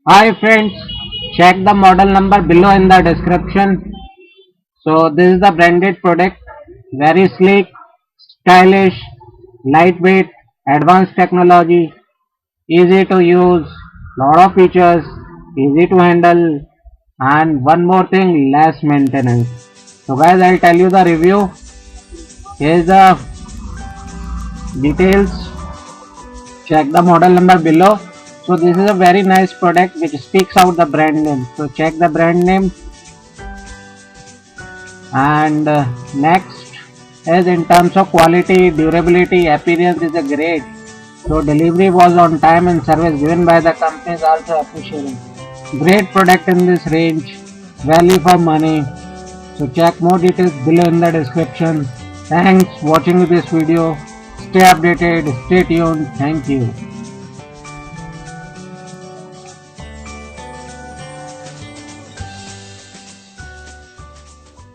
Hi friends, check the model number below in the description. So this is the branded product, very sleek, stylish, lightweight, advanced technology, easy to use, lot of features, easy to handle, and one more thing, less maintenance. So guys, I'll tell you the review. Here's the details. Check the model number below. So this is a very nice product which speaks out the brand name. So check the brand name. And next is in terms of quality, durability, appearance is a great. So delivery was on time and service given by the company is also appreciated. Great product in this range, value for money. So check more details below in the description. Thanks watching this video. Stay updated, stay tuned. Thank you.